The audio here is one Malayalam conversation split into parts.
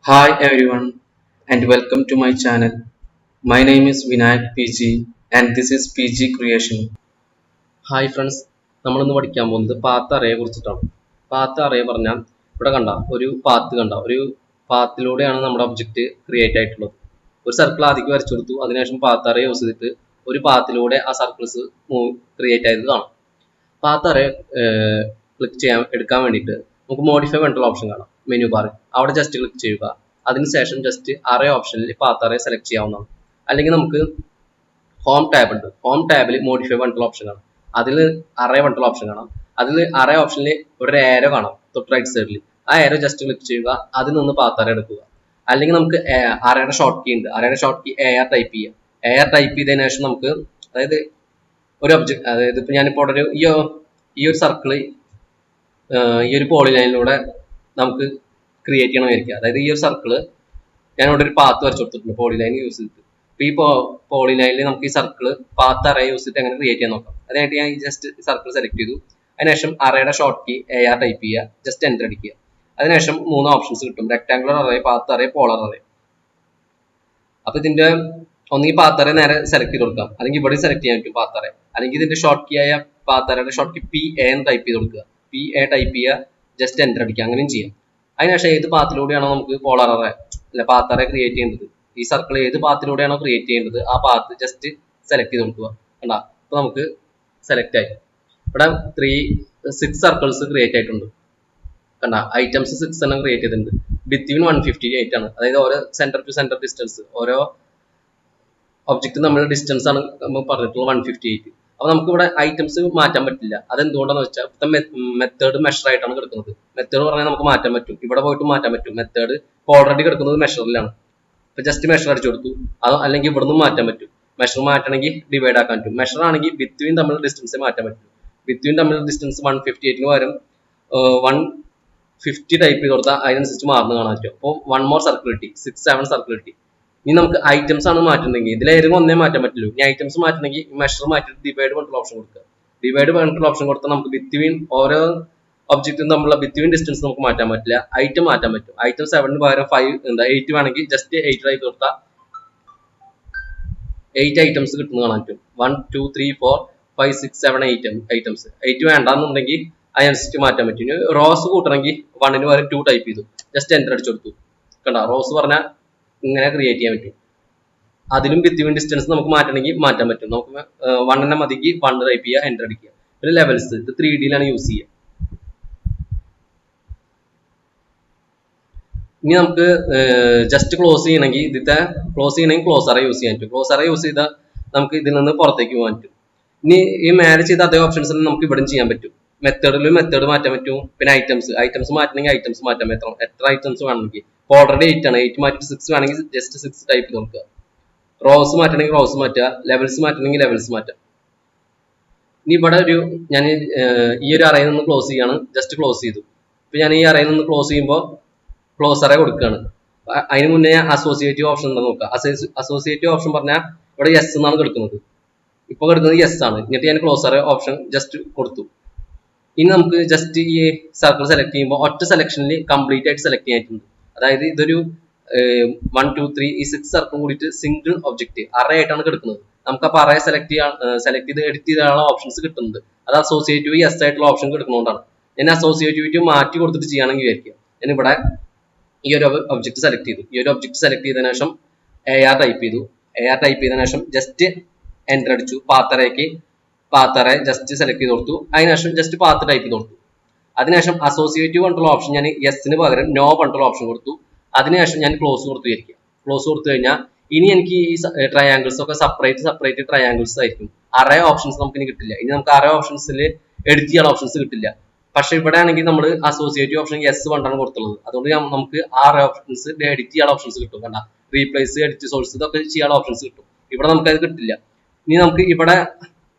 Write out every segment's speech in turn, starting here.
Hi everyone and welcome to my channel. My name is Vinayak PG and this is PG Creation. Hi friends, നമ്മളിന്ന് പഠിക്കാൻ പോകുന്നത് പാത്ത് അറയെ കുറിച്ചിട്ടാണ്. പാത്ത് അറേ പറഞ്ഞാൽ ഇവിടെ കണ്ട ഒരു പാത്ത് ഒരു പാത്തിലൂടെയാണ് നമ്മുടെ ഒബ്ജക്റ്റ് ക്രിയേറ്റ് ആയിട്ടുള്ളത്. ഒരു സർക്കിൾ ആദ്യം വരച്ചു കൊടുത്തു, അതിനുശേഷം പാത്ത് അറേ യൂസ് ചെയ്തിട്ട് ഒരു പാത്തിലൂടെ ആ സർക്കിൾസ് ക്രിയേറ്റ് ആയത് കാണാം. പാത്ത് അറേ ക്ലിക്ക് എടുക്കാൻ വേണ്ടിയിട്ട് നമുക്ക് മോഡിഫൈ വേണ്ടിയുള്ള ഓപ്ഷൻ കാണാം മെനു ബാറിൽ. അവിടെ ജസ്റ്റ് ക്ലിക്ക് ചെയ്യുക. അതിനുശേഷം ജസ്റ്റ് അറേ ഓപ്ഷനിൽ പാത്ത് അറേ സെലക്ട് ചെയ്യാവുന്നതാണ്. അല്ലെങ്കിൽ നമുക്ക് ഹോം ടാബ് ഉണ്ട്. ഹോം ടാബിൽ മോഡിഫൈ വേണ്ടിയുള്ള ഓപ്ഷൻ കാണാം. അതിൽ അറേ വേണ്ടിയുള്ള ഓപ്ഷൻ കാണാം. അതിൽ അറേ ഓപ്ഷനിൽ ഒരു ഏരോ കാണാം തൊട്ട് റൈറ്റ് സൈഡിൽ. ആ ഏരോ ജസ്റ്റ് ക്ലിക്ക് ചെയ്യുക. അതിൽ നിന്ന് പാത്ത് അറേ എടുക്കുക. അല്ലെങ്കിൽ നമുക്ക് അറേയുടെ ഷോർട്ട് കീ ഉണ്ട്. അറേയുടെ ഷോർട്ട് കീ AR ടൈപ്പ് ചെയ്യുക. AR ടൈപ്പ് ചെയ്തതിനു ശേഷം നമുക്ക് അതായത് ഒരു ഒബ്ജക്ട്, അതായത് ഇപ്പൊ ഞാനിപ്പോൾ ഒരു ഈ ഒരു സർക്കിള് ഈ ഒരു പോളിലൈനിലൂടെ നമുക്ക് ക്രിയേറ്റ് ചെയ്യണമായിരിക്കും. അതായത് ഈ ഒരു സർക്കിള് ഞാനിവിടെ ഒരു പാത്ത് വരച്ചു കൊടുത്തിട്ടുണ്ട് പോളിലൈൻ യൂസ് ചെയ്തിട്ട്. അപ്പൊ ഈ പോളിലൈനിൽ നമുക്ക് ഈ സർക്കിള് പാത്ത് അറേ യൂസ് ചെയ്തിട്ട് എങ്ങനെ ക്രിയേറ്റ് ചെയ്യാൻ നോക്കാം. അതിനായിട്ട് ഞാൻ ജസ്റ്റ് സർക്കിൾ സെലക്ട് ചെയ്തു. അതിനുശേഷം അറേയുടെ ഷോർട്ട് കീ AR ടൈപ്പ് ചെയ്യുക. ജസ്റ്റ് എൻ്റർ അടിക്കുക. അതിനുശേഷം 3 ഓപ്ഷൻസ് കിട്ടും: rectangular array, path array, pallor array. അപ്പൊ ഇതിന്റെ ഒന്നെങ്കിൽ പാത്ത് അറേ നേരെ സെലക്ട് ചെയ്ത് കൊടുക്കാം, അല്ലെങ്കിൽ ഇവിടെ സെലക്ട് ചെയ്യാൻ പറ്റും പാത്ത് അറേ. അല്ലെങ്കിൽ ഇതിന്റെ ഷോർട്ട് കീ ആയ പാത്ത് അറേയുടെ ഷോർട്ട് കീ PA എന്ന് ടൈപ്പ് ചെയ്ത് കൊടുക്കുക. PA ടൈപ്പ് ചെയ്യുക, ജസ്റ്റ് എൻ്റർ അടിക്കുക. അങ്ങനെയും ചെയ്യാം. അതിനുശേഷം ഏത് പാത്തിലൂടെയാണോ നമുക്ക് പോളർ അറേ അല്ല പാത്ത് അറേ ക്രിയേറ്റ് ചെയ്യേണ്ടത്, ഈ സർക്കിൾ ഏത് പാത്തിലൂടെയാണോ ക്രിയേറ്റ് ചെയ്യേണ്ടത് ആ പാത്ത് ജസ്റ്റ് സെലക്ട് ചെയ്ത് കൊടുക്കുക. കണ്ടാ, അപ്പൊ നമുക്ക് സെലക്ട് ആയി. ഇവിടെ 6 സർക്കിൾസ് ക്രിയേറ്റ് ആയിട്ടുണ്ട്. കണ്ട, ഐറ്റംസ് 6 എണ്ണം ക്രിയേറ്റ് ചെയ്തിട്ടുണ്ട്. ബിറ്റ്വീൻ 158 ആണ്. അതായത് ഓരോ സെന്റർ ടു സെന്റർ ഡിസ്റ്റൻസ്, ഓരോ ഒബ്ജക്റ്റ് തമ്മിലുള്ള ഡിസ്റ്റൻസ് ആണ് നമ്മൾ പറഞ്ഞിട്ടുള്ളത് 158. അപ്പൊ നമുക്ക് ഇവിടെ ഐറ്റംസ് മാറ്റാൻ പറ്റില്ല. അതെന്തുകൊണ്ടാന്ന് വെച്ചാൽ മെത്തേഡ് മെഷർ ആയിട്ടാണ് കിടക്കുന്നത്. മെത്തേഡ് പറഞ്ഞാൽ നമുക്ക് മാറ്റാൻ പറ്റും, ഇവിടെ പോയിട്ട് മാറ്റാൻ പറ്റും. മെത്തേഡ് ഓൾറെഡി കിടക്കുന്നത് മെഷറിലാണ്. ഇപ്പൊ ജസ്റ്റ് മെഷർ അടിച്ചു കൊടുത്തു. അതോ അല്ലെങ്കിൽ ഇവിടെ നിന്നും മാറ്റാൻ പറ്റും. മെഷർ മാറ്റണമെങ്കിൽ ഡിവൈഡ് ആക്കാൻ പറ്റും. മെഷർ ആണെങ്കിൽ ബിറ്റ്വീൻ തമ്മിലുള്ള ഡിസ്റ്റൻസ് മാറ്റാൻ പറ്റും. ബിറ്റ്വീൻ തമ്മിലുള്ള ഡിസ്റ്റൻസ് 158 പകരം 150 ടൈപ്പ് ചെയ്ത് കൊടുത്താൽ അതിനനുസരിച്ച് മാറുന്ന കാണാൻ പറ്റും. അപ്പോൾ 1 മോർ സർക്കിൾ കിട്ടി, 6 7 സർക്കിൾ കിട്ടി. ഇനി നമുക്ക് ഐറ്റംസ് ആണ് മാറ്റുന്നെങ്കിൽ ഇതിലേതെങ്കിലും ഒന്നേ മാറ്റാൻ പറ്റുള്ളൂ. ഇനി ഐറ്റംസ് മാറ്റണമെങ്കിൽ മെഷർ മാറ്റിയിട്ട് ഡിവൈഡ് പറഞ്ഞിട്ടുള്ള ഓപ്ഷൻ കൊടുക്കുക. ഡിവൈഡ് പറഞ്ഞിട്ടുള്ള ഓപ്ഷൻ കൊടുത്താൽ നമുക്ക് ബിറ്റ്വീൻ ഓരോ ഒബ്ജക്റ്റും തമ്മിലുള്ള ബിറ്റ്വീൻ ഡിസ്റ്റൻസ് നമുക്ക് മാറ്റാൻ പറ്റില്ല. ഐറ്റം മാറ്റാൻ പറ്റും. ഐറ്റം 7 പകരം 8 വേണമെങ്കിൽ ജസ്റ്റ് 8 ടൈപ്പ് കൊടുത്താൽ 8 ഐറ്റംസ് കിട്ടുന്ന കാണാൻ പറ്റും. 1 2 3 4 5 6 7 ഐറ്റംസ്. 8 വേണ്ടാന്നുണ്ടെങ്കിൽ അതിനനുസരിച്ച് മാറ്റാൻ പറ്റും. ഇനി റോസ് കൂട്ടണമെങ്കിൽ 1 പകരം 2 ടൈപ്പ് ചെയ്തു, ജസ്റ്റ് എൻ്റർ അടിച്ചു കൊടുത്തു. കണ്ട, റോസ് പറഞ്ഞാൽ ഇങ്ങനെ ക്രിയേറ്റ് ചെയ്യാൻ പറ്റും. അതിലും ബിറ്റ്വീൻ ഡിസ്റ്റൻസ് നമുക്ക് മാറ്റണമെങ്കിൽ മാറ്റാൻ പറ്റും. നമുക്ക് 1 എണ്ണം മതിക്ക് 1 ടൈപ്പ് ചെയ്യുക, എൻ്റർ അടിക്കുക. പിന്നെ ലെവൽസ്, ഇത് 3Dയിലാണ് യൂസ് ചെയ്യുക. ഇനി നമുക്ക് ജസ്റ്റ് ക്ലോസ് ചെയ്യണമെങ്കിൽ ക്ലോസ് അറേ യൂസ് ചെയ്യാൻ പറ്റും. ക്ലോസ് അറേ യൂസ് ചെയ്താൽ നമുക്ക് ഇതിൽ നിന്ന് പുറത്തേക്ക് പോകാൻ പറ്റും. ഇനി ഈ മാനേജ് ചെയ്ത അതേ ഓപ്ഷൻസ് നമുക്ക് ഇവിടെ ചെയ്യാൻ പറ്റും. മെത്തേഡിൽ മെത്തേഡ് മാറ്റാൻ പറ്റും. പിന്നെ ഐറ്റംസ് മാറ്റണമെങ്കിൽ ഐറ്റംസ് മാറ്റാൻ പറ്റും. എത്ര ഐറ്റംസ് വേണമെങ്കിൽ. ഇപ്പോൾ ഓൾറെഡി 8 ആണ്. 8 മാറ്റി 6 വേണമെങ്കിൽ ജസ്റ്റ് 6 ടൈപ്പ് ചെയ്ത് കൊടുക്കുക. റോസ് മാറ്റണമെങ്കിൽ റോസ് മാറ്റുക, ലെവൽസ് മാറ്റണമെങ്കിൽ ലെവൽസ് മാറ്റാം. ഇനി ഇവിടെ ഞാൻ ഈ ഒരു അറയിൽ നിന്ന് ക്ലോസ് ചെയ്യാണ്. ജസ്റ്റ് ക്ലോസ് ചെയ്തു. ഇപ്പൊ ഞാൻ ഈ അറയിൽ നിന്ന് ക്ലോസ് ചെയ്യുമ്പോൾ ക്ലോസ് അറേ കൊടുക്കുകയാണ്. അതിന് മുന്നേ അസോസിയേറ്റീവ് ഓപ്ഷൻ ഉണ്ടെന്ന് നോക്കുക. അസോസിയേറ്റീവ് ഓപ്ഷൻ പറഞ്ഞാൽ ഇവിടെ യെസ് എന്നാണ് കിടക്കുന്നത്. ഇപ്പൊ കിടക്കുന്നത് യെസ് ആണ്. എന്നിട്ട് ഞാൻ ക്ലോസ് അറേ ഓപ്ഷൻ ജസ്റ്റ് കൊടുത്തു. ഇനി നമുക്ക് ജസ്റ്റ് ഈ സർക്കിൾ സെലക്ട് ചെയ്യുമ്പോൾ ഒറ്റ സെലക്ഷനിൽ കംപ്ലീറ്റ് ആയിട്ട് സെലക്ട് ചെയ്യാനായിട്ടുണ്ട്. അതായത് ഇതൊരു 1 2 3 ഈ 6 സർക്കിൾ കൂടിയിട്ട് സിംഗിൾ ഒബ്ജക്റ്റ് അറേ ആയിട്ടാണ് കിടക്കുന്നത്. നമുക്ക് അപ്പോൾ അറേ സെലക്ട് ചെയ്ത് എഡിറ്റ് ചെയ്താലുള്ള ഓപ്ഷൻസ് കിട്ടുന്നത്. അത് അസോസിയേറ്റീവ് യെസ് ആയിട്ടുള്ള ഓപ്ഷൻ കിടക്കുന്നതുകൊണ്ടാണ്. ഞാൻ അസോസിയേറ്റീവ് മാറ്റി കൊടുത്തിട്ട് ചെയ്യുകയാണെങ്കിൽ വിചാരിക്കുക. ഞാൻ ഇവിടെ ഈ ഒരു ഒബ്ജക്റ്റ് സെലക്ട് ചെയ്തു. ഈ ഒരു ഒബ്ജക്റ്റ് സെലക്ട് ചെയ്തതിനു ശേഷം AR ടൈപ്പ് ചെയ്തു. AR ടൈപ്പ് ചെയ്തതിനു ശേഷം ജസ്റ്റ് എൻ്റർ അടിച്ചു. പാത്ത് അറേ ജസ്റ്റ് സെലക്ട് ചെയ്ത് കൊടുത്തു. അതിനുശേഷം ജസ്റ്റ് പാത്ത് ടൈപ്പ് ചെയ്ത് കൊടുത്തു. അതിനുശേഷം അസോസിയേറ്റീവ് പറഞ്ഞിട്ടുള്ള ഓപ്ഷൻ ഞാൻ യെസിന് പകരം നോ പറഞ്ഞിട്ടുള്ള ഓപ്ഷൻ കൊടുത്തു. അതിനുശേഷം ഞാൻ ക്ലോസ് കൊടുത്തു വിചാരിക്കുക. ക്ലോസ് കൊടുത്തു കഴിഞ്ഞാൽ ഇനി എനിക്ക് ഈ ട്രയാങ്കിൾസ് ഒക്കെ സെപ്പറേറ്റ് ട്രയാങ്കിൾസ് ആയിരിക്കും. അറേ ഓപ്ഷൻസ് നമുക്ക് ഇനി കിട്ടില്ല. ഇനി നമുക്ക് അറേ ഓപ്ഷൻസിൽ എഡിറ്റ് ചെയ്യാൻ ഓപ്ഷൻസ് കിട്ടില്ല. പക്ഷെ ഇവിടെ ആണെങ്കിൽ നമ്മൾ അസോസിയേറ്റീവ് ഓപ്ഷൻ യെസ് കൊണ്ടാണ് കൊടുത്തുള്ളത്. അതുകൊണ്ട് നമുക്ക് ആ ഓപ്ഷൻസ് എഡിറ്റ് ചെയ്യാൻ ഓപ്ഷൻസ് കിട്ടും. കണ്ട, റീപ്ലേസ്, എഡിറ്റ് സോഴ്സ്, ഇതൊക്കെ ചെയ്യാൻ ഓപ്ഷൻസ് കിട്ടും. ഇവിടെ നമുക്ക് അത് കിട്ടില്ല. ഇനി നമുക്ക് ഇവിടെ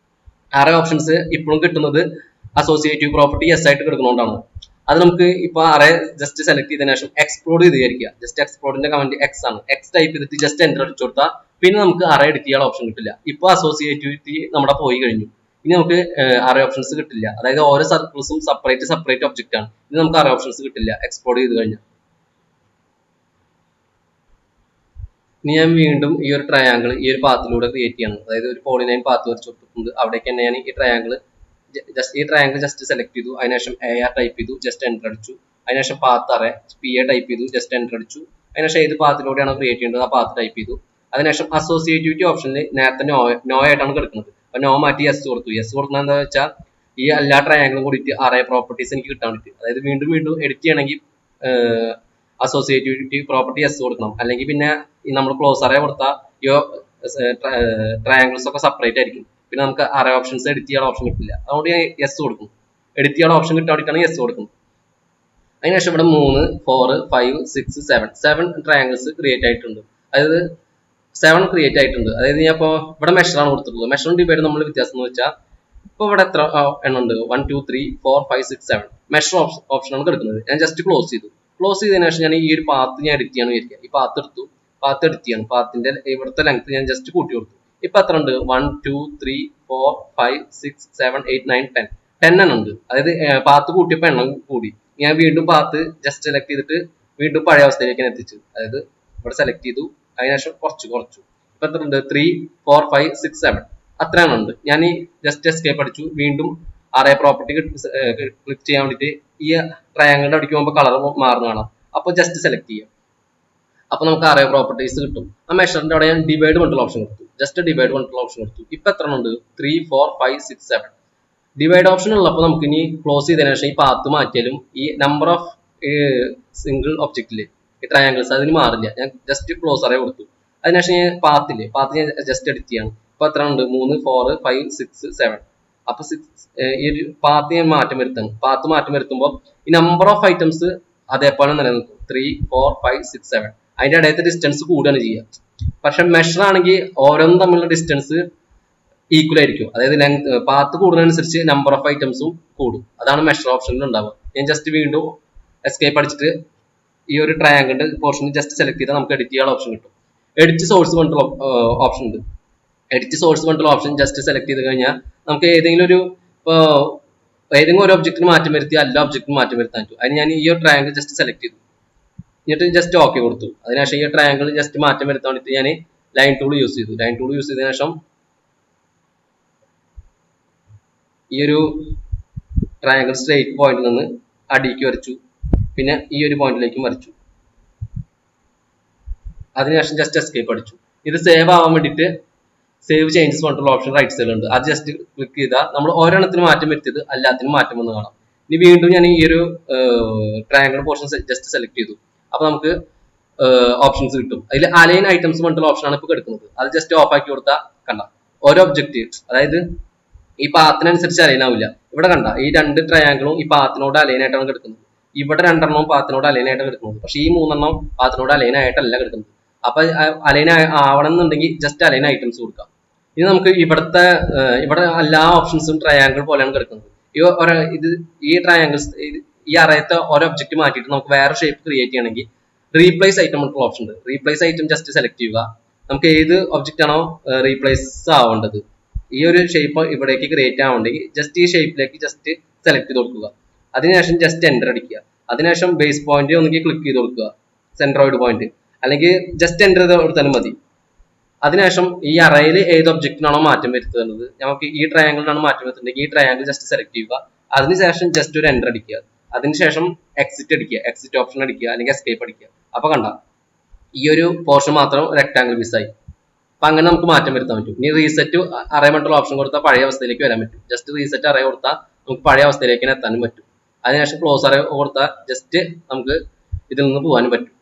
അറേ ഓപ്ഷൻസ് ഇപ്പോഴും കിട്ടുന്നത് അസോസിയേറ്റീവ് പ്രോപ്പർട്ടി യെസ് ആയിട്ട് കിടക്കുന്നതുകൊണ്ടാണ്. അത് നമുക്ക് ഇപ്പൊ അറേ ജസ്റ്റ് സെലക്ട് ചെയ്തതിനു ശേഷം എക്സ്പ്ലോർഡ് ചെയ്ത് വിചാരിക്കുക. ജസ്റ്റ് എക്സ്പ്ലോർഡിന്റെ കമന്റ് എക്സ് ആണ്. എക്സ് ടൈപ്പ് ചെയ്തിട്ട് ജസ്റ്റ് എൻ്റർ അടിച്ചു കൊടുത്താൽ പിന്നെ നമുക്ക് അറേ എഡിറ്റ് ചെയ്യാൻ ഓപ്ഷൻ കിട്ടില്ല. ഇപ്പൊ അസോസിയേറ്റിവിറ്റി നമ്മുടെ പോയി കഴിഞ്ഞു. ഇനി നമുക്ക് അറേ ഓപ്ഷൻസ് കിട്ടില്ല. അതായത് ഓരോ സർക്കിൾസും സെപ്പറേറ്റ് ഒബ്ജക്റ്റ് ആണ്. ഇനി നമുക്ക് അറേ ഓപ്ഷൻസ് കിട്ടില്ല എക്സ്പ്ലോർഡ് ചെയ്ത് കഴിഞ്ഞാൽ. ഇനി ഞാൻ വീണ്ടും ഈ ഒരു ട്രയാങ്കിൾ ഈ ഒരു പാത്തിലൂടെ ക്രിയേറ്റ് ചെയ്യണം. അതായത് ഒരു പോളിനൈൻ പാത്ത് വരച്ച് കൊടുത്തിട്ടുണ്ട്. അവിടേക്ക് തന്നെ ഞാൻ ഈ ട്രയാങ്കിൾ ജസ്റ്റ് സെലക്ട് ചെയ്തു. അതിനുശേഷം AR ടൈപ്പ് ചെയ്തു, ജസ്റ്റ് എൻ്റർ അടിച്ചു. അതിനുശേഷം പാത്ത് അറേ PA ടൈപ്പ് ചെയ്തു, ജസ്റ്റ് എൻ്റർ അടിച്ചു. അതിനുശേഷം ഏത് പാത്തിലൂടെയാണ് ക്രിയേറ്റ് ചെയ്യേണ്ടത് ആ പാത്ത് ടൈപ്പ് ചെയ്തു. അതിനുശേഷം അസോസിയേറ്റിവിറ്റി ഓപ്ഷനിൽ നേരത്തെ നോ ആയിട്ടാണ് കിടക്കുന്നത്. അപ്പൊ നോ മാറ്റി യെസ് കൊടുത്തു. യെസ് കൊടുക്കുന്നത് എന്താ വെച്ചാൽ ഈ എല്ലാ ട്രയാങ്കിളും കൂടിയിട്ട് അറേ പ്രോപ്പർട്ടീസ് എനിക്ക് കിട്ടാൻ പറ്റും. അതായത് വീണ്ടും വീണ്ടും എഡിറ്റ് ചെയ്യണമെങ്കിൽ അസോസിയേറ്റിവിറ്റി പ്രോപ്പർട്ടി യെസ് കൊടുക്കണം. അല്ലെങ്കിൽ പിന്നെ നമ്മൾ ക്ലോസ് അറേ കൊടുത്താൽ ഈ ട്രയാങ്കിൾസ് ഒക്കെ സെപ്പറേറ്റ് ആയിരിക്കും. പിന്നെ നമുക്ക് അറേ ഓപ്ഷൻസ് എഡിറ്റ് ചെയ്യാൻ ഓപ്ഷൻ കിട്ടില്ല. അതുകൊണ്ട് ഞാൻ യെസ് കൊടുക്കും. എഡിറ്റ് ചെയ്യാൻ ഓപ്ഷൻ കിട്ടാൻ വേണ്ടിയിട്ടാണ് യെസ് കൊടുക്കുന്നത്. അതിനുശേഷം ഇവിടെ 3, 4, 5, 6, 7 ട്രയാങ്കിൾസ് ക്രിയേറ്റ് ആയിട്ടുണ്ട്. അതായത് 7 ക്രിയേറ്റ് ആയിട്ടുണ്ട്. അതായത് ഞാൻ ഇപ്പോൾ ഇവിടെ മെഷറാണ് കൊടുത്തിട്ടുള്ളത്. മെഷറും ഡിവൈഡ് നമ്മൾ വ്യത്യാസം എന്ന് വെച്ചാൽ ഇപ്പോൾ ഇവിടെ എത്ര എണ്ണം ഉണ്ട്? 1, 2, 3, 4, 5, 6, 7 മെഷർ ഓപ്ഷനാണ് കിടക്കുന്നത്. ഞാൻ ജസ്റ്റ് ക്ലോസ് ചെയ്തു. ക്ലോസ് ചെയ്തതിനു ശേഷം ഞാൻ ഈ ഒരു പാത്ത് ഞാൻ എഡിറ്റ് ചെയ്യാൻ വിചാരിക്കുക. ഈ പാത്ത് എടുത്തു, പാത്ത് എഡിറ്റ് ചെയ്യണം. പാത്തിന്റെ ഇവിടുത്തെ ലെങ്ത് ഞാൻ ജസ്റ്റ് കൂട്ടി കൊടുത്തു. ഇപ്പൊ എത്ര ഉണ്ട്? 1, 2, 3, 4, 5, 6, 7, 8, 9, 10 എണ്ണം ഉണ്ട്. അതായത് പാത്ത് കൂട്ടിയപ്പോൾ എണ്ണം കൂടി. ഞാൻ വീണ്ടും പാത്ത് ജസ്റ്റ് സെലക്ട് ചെയ്തിട്ട് വീണ്ടും പഴയ അവസ്ഥയിലേക്ക് എത്തിച്ചു. അതായത് ഇവിടെ സെലക്ട് ചെയ്തു, അതിനുശേഷം കുറച്ചു. ഇപ്പൊ എത്ര ഉണ്ട്? 3, 4, 5, 6, 7 അത്ര എണ്ണം ഉണ്ട്. ഞാൻ ഈ ജസ്റ്റ് എസ്കേപ്പ് അടിച്ചു. വീണ്ടും അറേ പ്രോപ്പർട്ടി ക്ലിക്ക് ചെയ്യാൻ വേണ്ടിയിട്ട് ഈ ട്രയാങ്കിളിന്റെ അടിക്ക് പോകുമ്പോൾ കളർ മാറുന്ന കാണാം. അപ്പൊ ജസ്റ്റ് സെലക്ട് ചെയ്യാം. അപ്പൊ നമുക്ക് അറേ പ്രോപ്പർട്ടീസ് കിട്ടും. ആ മെഷറിന്റെ അവിടെ ഞാൻ ഡിവൈഡ് കൊണ്ടുള്ള ഓപ്ഷൻ കൊടുത്തു. ജസ്റ്റ് ഡിവൈഡ് കൊണ്ടുള്ള ഓപ്ഷൻ കൊടുത്തു. ഇപ്പൊ എത്ര ഉണ്ട്? 3, 4, 5, 6, 7 ഡിവൈഡ് ഓപ്ഷൻ ഉള്ളപ്പോൾ നമുക്ക് ഇനി ക്ലോസ് ചെയ്തതിനു ശേഷം ഈ പാത്ത് മാറ്റിയാലും ഈ നമ്പർ ഓഫ് സിംഗിൾ ഒബ്ജക്റ്റില് ഈ ട്രയാങ്കിൾസ് അതിന് മാറില്ല. ഞാൻ ജസ്റ്റ് ക്ലോസ് അറേ കൊടുത്തു. അതിനുശേഷം ഞാൻ പാത്ത് ഞാൻ ജസ്റ്റ് എഡിറ്റ് ചെയ്യാണ്. ഇപ്പൊ എത്ര ഉണ്ട്? 3, 4, 5, 6, 7 അപ്പൊ ഈ ഒരു പാത്ത് ഞാൻ മാറ്റം വരുത്തണം. പാത്ത് മാറ്റം വരുത്തുമ്പോൾ ഈ നമ്പർ ഓഫ് ഐറ്റംസ് അതേപോലെ നിലനിൽക്കും. 3, 4, 5, 6, 7 അതിന്റെ ഇടയത്തെ ഡിസ്റ്റൻസ് കൂടുകയാണ് ചെയ്യുക. പക്ഷെ മെഷർ ആണെങ്കിൽ ഓരോന്നും തമ്മിലുള്ള ഡിസ്റ്റൻസ് ഈക്വൽ ആയിരിക്കും. അതായത് പാത്ത് കൂടുന്നതനുസരിച്ച് നമ്പർ ഓഫ് ഐറ്റംസും കൂടും. അതാണ് മെഷർ ഓപ്ഷനിൽ ഉണ്ടാവുക. ഞാൻ ജസ്റ്റ് വീണ്ടും എസ്കേപ്പ് അടിച്ചിട്ട് ഈ ഒരു ട്രയാങ്കിളിന്റെ പോർഷൻ ജസ്റ്റ് സെലക്ട് ചെയ്താൽ നമുക്ക് എഡിറ്റ് ചെയ്യാനുള്ള ഓപ്ഷൻ കിട്ടും. എഡിറ്റ് സോഴ്സ് കൊണ്ടുള്ള ഓപ്ഷൻ ഉണ്ട്. എഡിറ്റ് സോഴ്സ് കൊണ്ടുള്ള ഓപ്ഷൻ ജസ്റ്റ് സെലക്ട് ചെയ്ത് കഴിഞ്ഞാൽ നമുക്ക് ഏതെങ്കിലും ഒരു ഒബ്ജക്റ്റിന് മാറ്റം വരുത്തി എല്ലാ ഒബ്ജക്റ്റിനും മാറ്റം വരുത്താൻ പറ്റും. അതിന് ഞാൻ ഈ ഒരു ട്രയാങ്കിൾ ജസ്റ്റ് സെലക്ട് ചെയ്തു, എന്നിട്ട് ജസ്റ്റ് ഓക്കെ കൊടുത്തു. അതിനുശേഷം ഈ ട്രയാങ്കിൾ ജസ്റ്റ് മാറ്റം വരുത്താൻ വേണ്ടിയിട്ട് ഞാൻ ലൈൻ ടൂൾ യൂസ് ചെയ്തു. ലൈൻ ടൂൾ യൂസ് ചെയ്തതിനു ശേഷം ഈ ഒരു ട്രയാങ്കിൾ സ്ട്രേറ്റ് പോയിന്റിൽ നിന്ന് അടിക്ക് വരച്ചു. പിന്നെ ഈ ഒരു പോയിന്റിലേക്കും വരച്ചു. അതിനുശേഷം ജസ്റ്റ് എസ്കേപ്പ് അടിച്ചു. ഇത് സേവ് ആവാൻ വേണ്ടിയിട്ട് സേവ് ചേഞ്ചസ് പറഞ്ഞിട്ടുള്ള ഓപ്ഷൻ റൈറ്റ് സൈഡിൽ ഉണ്ട്. അത് ജസ്റ്റ് ക്ലിക്ക് ചെയ്താൽ നമ്മൾ ഓരോണത്തിന് മാറ്റം വരുത്തിയത് എല്ലാത്തിനും മാറ്റം വന്ന് കാണാം. ഇനി വീണ്ടും ഞാൻ ഈ ഒരു ട്രയാങ്കിൾ പോർഷൻ ജസ്റ്റ് സെലക്ട് ചെയ്തു. അപ്പൊ നമുക്ക് ഓപ്ഷൻസ് കിട്ടും. അതിൽ അലൈൻ ഐറ്റംസ് പറഞ്ഞിട്ടുള്ള ഓപ്ഷനാണ് ഇപ്പോൾ കിടക്കുന്നത്. അത് ജസ്റ്റ് ഓഫ് ആക്കി കൊടുത്താൽ കണ്ട ഓരോ ഒബ്ജക്റ്റ്, അതായത് ഈ പാത്തിനനുസരിച്ച് അലൈൻ ആവില്ല. ഇവിടെ കണ്ട ഈ 2 ട്രയാങ്കിളും ഈ പാത്തിനോട് അലൈൻ ആയിട്ടാണ് കിടക്കുന്നത്. ഇവിടെ 2 എണ്ണവും പാത്തിനോട് അലൈൻ ആയിട്ടാണ് കിടക്കുന്നത്. പക്ഷെ ഈ 3 എണ്ണം പാത്തിനോട് അലൈൻ ആയിട്ടല്ല കിടക്കുന്നത്. അപ്പൊ അലൈൻ ആവണം എന്നുണ്ടെങ്കിൽ ജസ്റ്റ് അലൈൻ ഐറ്റംസ് കൊടുക്കാം. ഇനി നമുക്ക് ഇവിടെ എല്ലാ ഓപ്ഷൻസും ട്രയാങ്കിൾ പോലെയാണ് കിടക്കുന്നത്. ഈ ട്രയാങ്കിൾസ് ഈ അറയത്തെ ഓരോ ഒബ്ജക്റ്റ് മാറ്റിയിട്ട് നമുക്ക് വേറെ ഷേപ്പ് ക്രിയേറ്റ് ചെയ്യണമെങ്കിൽ റീപ്ലേസ് ഐറ്റം എന്നുള്ള ഓപ്ഷൻ ഉണ്ട്. റീപ്ലേസ് ഐറ്റം ജസ്റ്റ് സെലക്ട് ചെയ്യുക. നമുക്ക് ഏത് ഒബ്ജക്റ്റ് ആണോ റീപ്ലേസ് ആവേണ്ടത്, ഈ ഒരു ഷേപ്പ് ഇവിടേക്ക് ക്രിയേറ്റ് ആവുന്നുണ്ടെങ്കിൽ ജസ്റ്റ് ഈ ഷേപ്പിലേക്ക് ജസ്റ്റ് സെലക്ട് ചെയ്ത് കൊടുക്കുക. അതിനുശേഷം ജസ്റ്റ് എൻ്റർ അടിക്കുക. അതിനുശേഷം ബേസ് പോയിന്റ് ഒന്നെങ്കിൽ ക്ലിക്ക് ചെയ്ത് കൊടുക്കുക, സെൻട്രോയിഡ് പോയിന്റ്, അല്ലെങ്കിൽ ജസ്റ്റ് എൻ്റർ ചെയ്ത് കൊടുത്താലും മതി. അതിനുശേഷം ഈ അറയിൽ ഏത് ഒബ്ജക്റ്റിനാണോ മാറ്റം വരുത്തുന്നത്, നമുക്ക് ഈ ട്രയാങ്കിളിനാണ് മാറ്റം വരുത്തുന്നുണ്ടെങ്കിൽ ഈ ട്രയാങ്കിൾ ജസ്റ്റ് സെലക്ട് ചെയ്യുക. അതിനുശേഷം ജസ്റ്റ് ഒരു എൻ്റർ അടിക്കുക. അതിനുശേഷം എക്സിറ്റ് അടിക്കുക, എക്സിറ്റ് ഓപ്ഷൻ അടിക്കുക, അല്ലെങ്കിൽ എസ്കേപ്പ് അടിക്കുക. അപ്പൊ കണ്ട ഈ ഒരു പോർഷൻ മാത്രം റെക്ടാങ്കിൾ പീസായി. അപ്പൊ അങ്ങനെ നമുക്ക് മാറ്റം വരുത്താൻ പറ്റും. ഇനി റീസെറ്റ് അറേ മറ്റുള്ള ഓപ്ഷൻ കൊടുത്താൽ പഴയ അവസ്ഥയിലേക്ക് വരാൻ പറ്റും. ജസ്റ്റ് റീസെറ്റ് അറേ കൊടുത്താൽ നമുക്ക് പഴയ അവസ്ഥയിലേക്ക് എത്താനും പറ്റും. അതിനുശേഷം ക്ലോസ് അറേ കൊടുത്താൽ ജസ്റ്റ് നമുക്ക് ഇതിൽ നിന്ന് പോകാനും പറ്റും.